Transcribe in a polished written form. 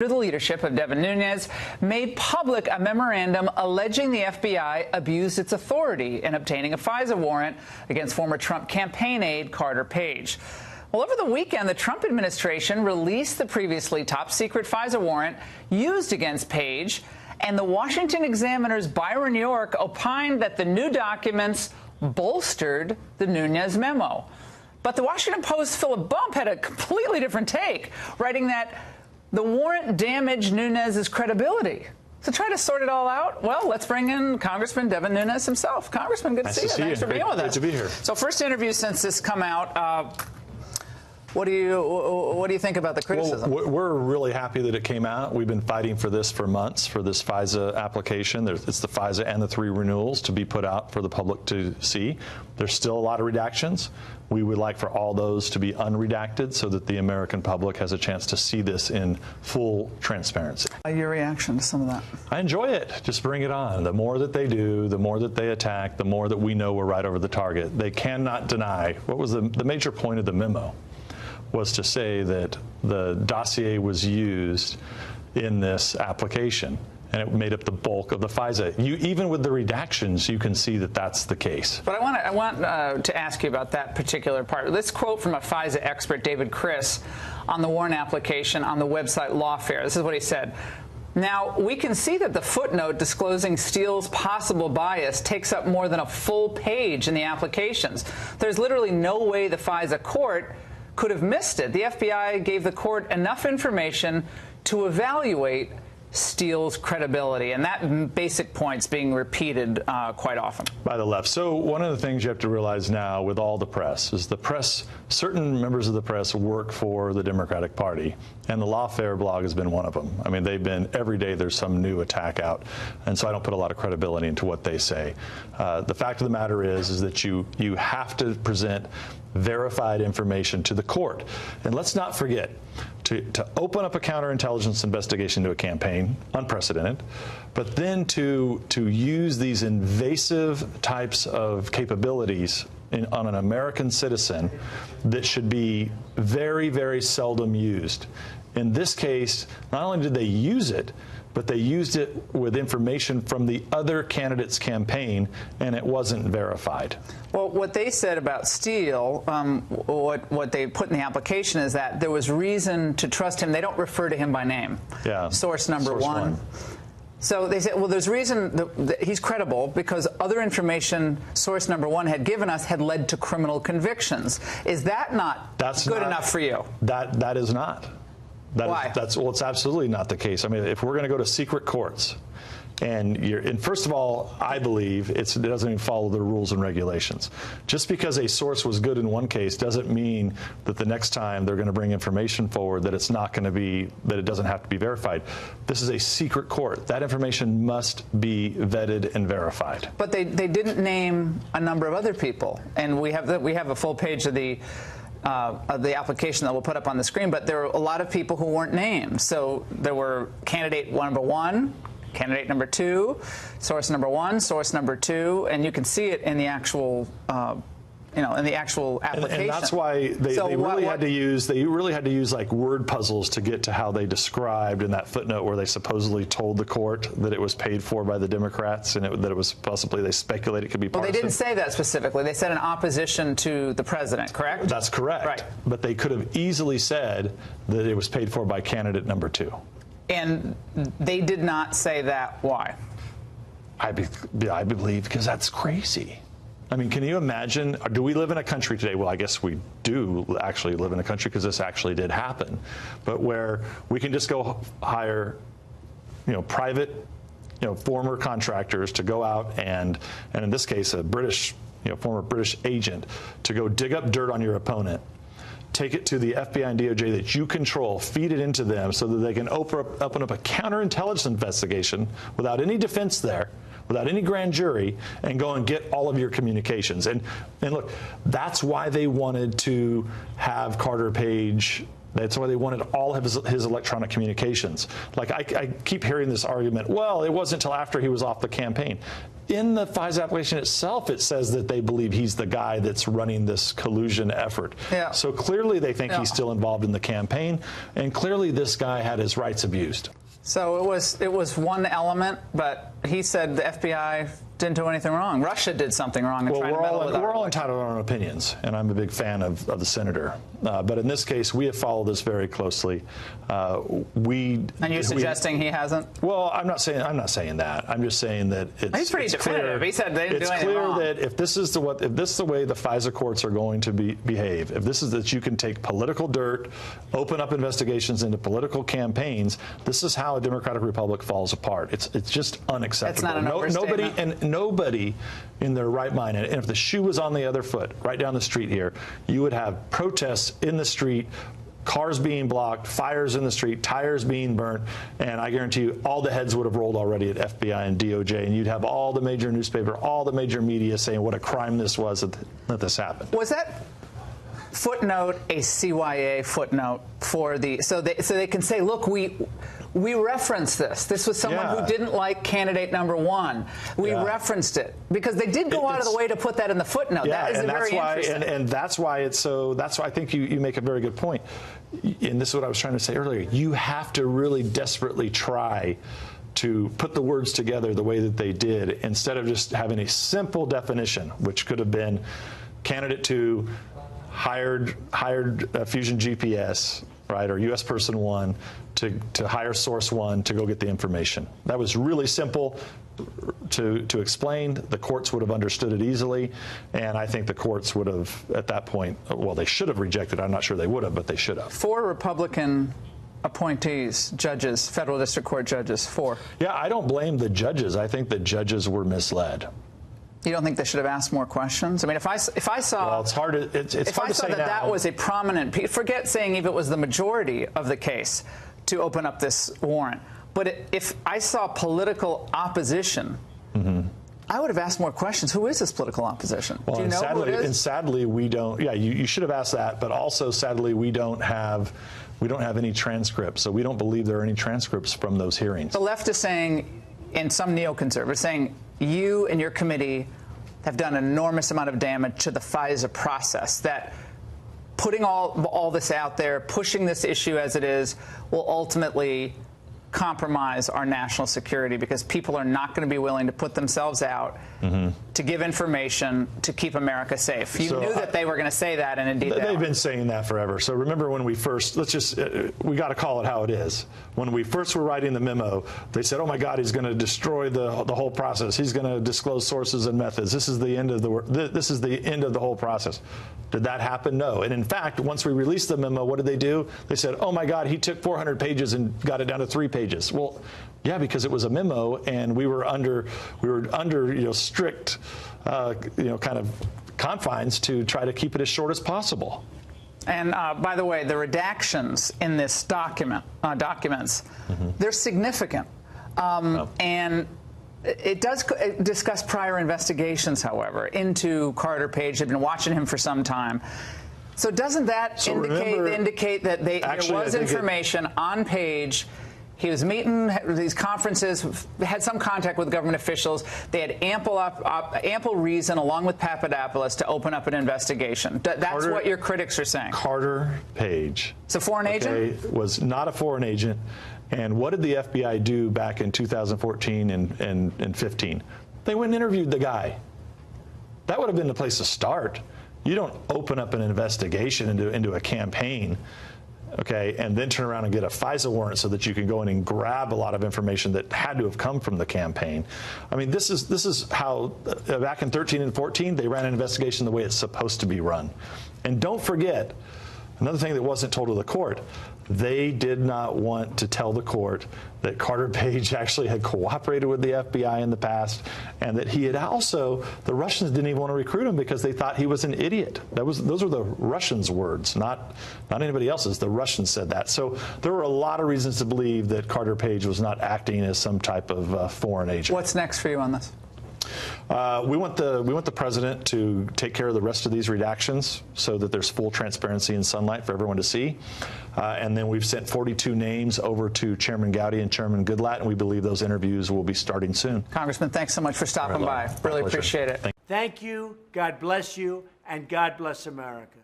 The leadership of Devin Nunes made public a memorandum alleging the FBI abused its authority in obtaining a FISA warrant against former Trump campaign aide Carter Page. Well, over the weekend, the Trump administration released the previously top-secret FISA warrant used against Page, and the Washington Examiner's Byron York opined that the new documents bolstered the Nunes memo. But the Washington Post's Philip Bump had a completely different take, writing that the warrant damaged Nunes' credibility. To try to sort it all out, well, let's bring in Congressman Devin Nunes himself. Congressman, good to see you. Thanks for being with us. Good to be here. So, first interview since this come out. What do you think about the criticism? Well, we're really happy that it came out. We've been fighting for this for months, for this FISA application. It's the FISA and the 3 renewals to be put out for the public to see. There's still a lot of redactions. We would like for all those to be unredacted so that the American public has a chance to see this in full transparency. Your reaction to some of that? I enjoy it. Just bring it on. The more that they do, the more that they attack, the more that we know we're right over the target. They cannot deny. What was the major point of the memo? Was to say that the dossier was used in this application, and it made up the bulk of the FISA. Even with the redactions, you can see that that's the case. But I want to ask you about that particular part. Let's quote from a FISA expert, David Chris, on the warrant application on the website Lawfare. This is what he said. Now, we can see that the footnote disclosing Steele's possible bias takes up more than a full page in the applications. There's literally no way the FISA court could have missed it. The FBI gave the court enough information to evaluate Steele's credibility, and that basic point's being repeated quite often by the left. So one of the things you have to realize now with all the press is the press, certain members of the press work for the Democratic Party, and the Lawfare blog has been one of them. I mean, they've been, every day there's some new attack out, and so I don't put a lot of credibility into what they say. The fact of the matter is that you have to present verified information to the court. And let's not forget, to open up a counterintelligence investigation to a campaign, unprecedented, but then to use these invasive types of capabilities on an American citizen that should be very, very seldom used. In this case, not only did they use it, but they used it with information from the other candidate's campaign, and it wasn't verified. Well, what they said about Steele, what they put in the application is that there was reason to trust him. They don't refer to him by name. Yeah. Source number one. So they said, well, there's reason that he's credible because other information source number one had given us had led to criminal convictions. Is that not good enough for you? That is not. Why? Well, it's absolutely not the case. I mean, if we're going to go to secret courts, and first of all, I believe it doesn't even follow the rules and regulations. Just because a source was good in one case doesn't mean that the next time they're going to bring information forward that it's not going to be, that it doesn't have to be verified. This is a secret court. That information must be vetted and verified. But they didn't name a number of other people, and we have a full page of the application that we'll put up on the screen, but there were a lot of people who weren't named. So there were candidate number one, candidate number two, source number one, source number two, and you can see it in the actual in the actual application. And that's why they really had to use like word puzzles to get to how they described in that footnote where they supposedly told the court that it was paid for by the Democrats and that it was possibly, they speculate it could be partisan. Well, they didn't say that specifically. They said in opposition to the president, correct? That's correct. Right. But they could have easily said that it was paid for by candidate number two. And they did not say that. Why? I believe because that's crazy. I mean, can you imagine, do we live in a country today? Well, I guess we do actually live in a country because this actually did happen, but where we can just go hire, private, former contractors to go out and in this case, a British, former British agent to go dig up dirt on your opponent, take it to the FBI and DOJ that you control, feed it into them so that they can open up a counterintelligence investigation without any defense there, without any grand jury, and go and get all of your communications. And look, that's why they wanted to have Carter Page. That's why they wanted all of his electronic communications. Like I keep hearing this argument, well, it wasn't until after he was off the campaign. in the FISA application itself, it says that they believe he's the guy that's running this collusion effort. Yeah. So clearly they think he's still involved in the campaign, and clearly this guy had his rights abused. So it was one element, but he said the FBI didn't do anything wrong. Russia did something wrong. Well, we're all entitled to our own opinions, and I'm a big fan of the senator. But in this case, we have followed this very closely. And you're suggesting he hasn't? Well, I'm not saying that. I'm just saying that he's pretty definitive. He said they didn't do anything wrong. It's clear that if this is the way the FISA courts are going to behave, if this is that you can take political dirt, open up investigations into political campaigns, this is how a democratic republic falls apart. It's just unacceptable. That's not an overstatement. Nobody in their right mind, and if the shoe was on the other foot, right down the street here, you would have protests in the street, cars being blocked, fires in the street, tires being burnt, and I guarantee you all the heads would have rolled already at FBI and DOJ, and you'd have all the major newspaper, all the major media saying what a crime this was that this happened. Was that footnote a CYA footnote for the so they can say, look, we referenced this. This was someone who didn't like candidate number one. We referenced it because they did go out of the way to put that in the footnote. Yeah, that is very interesting. And that's why it's so. That's why I think you make a very good point. And this is what I was trying to say earlier. You have to really desperately try to put the words together the way that they did, instead of just having a simple definition, which could have been candidate 2 hired Fusion GPS, right, or U.S. person 1 to hire source 1 to go get the information. That was really simple to explain. The courts would have understood it easily, and I think the courts would have, at that point, well, they should have rejected it. I'm not sure they would have, but they should have. 4 Republican appointees, judges, federal district court judges, 4. Yeah, I don't blame the judges. I think the judges were misled. You don't think they should have asked more questions? I mean, if I saw, well, it's hard to it's if hard I to saw say that was a prominent, forget saying if it was the majority of the case to open up this warrant, but if I saw political opposition, I would have asked more questions. Who is this political opposition? Well, do you know who it is? And sadly, we don't. Yeah, you should have asked that, but also sadly, we don't have any transcripts, so we don't believe there are any transcripts from those hearings. The left is saying, and some neoconservatives saying, you and your committee have done an enormous amount of damage to the FISA process, that putting all this out there, pushing this issue as it is, will ultimately compromise our national security, because people are not going to be willing to put themselves out to give information to keep America safe. You knew that they were going to say that, and indeed they've been saying that forever. So remember when we first, we got to call it how it is. When we first were writing the memo, they said, oh my God, he's going to destroy the whole process. He's going to disclose sources and methods. This is the end of the whole process. Did that happen? No. And in fact, once we released the memo, what did they do? They said, oh my God, he took 400 pages and got it down to 3 pages. Well, yeah, because it was a memo, and we were under strict kind of confines to try to keep it as short as possible. And by the way, the redactions in this documents, they're significant, and it does discuss prior investigations, however, into Carter Page. They've been watching him for some time. So doesn't that indicate that there was information on Page? He was meeting these conferences, had some contact with government officials. They had ample reason, along with Papadopoulos, to open up an investigation. That's what your critics are saying. Carter Page. It's a foreign agent? Was not a foreign agent. And what did the FBI do back in 2014 and 15? They went and interviewed the guy. That would have been the place to start. You don't open up an investigation into a campaign, okay, and then turn around and get a FISA warrant so that you can go in and grab a lot of information that had to have come from the campaign. I mean, this is how back in 13 and 14 they ran an investigation the way it's supposed to be run. And don't forget, another thing that wasn't told to the court, they did not want to tell the court that Carter Page actually had cooperated with the FBI in the past, and that he had also, the Russians didn't even want to recruit him because they thought he was an idiot. Those were the Russians' words, not anybody else's. The Russians said that. So there were a lot of reasons to believe that Carter Page was not acting as some type of foreign agent. What's next for you on this? We want the president to take care of the rest of these redactions so that there's full transparency and sunlight for everyone to see. And then we've sent 42 names over to Chairman Gowdy and Chairman Goodlatte, and we believe those interviews will be starting soon. Congressman, thanks so much for stopping by. Really appreciate it. Thank you. God bless you, and God bless America.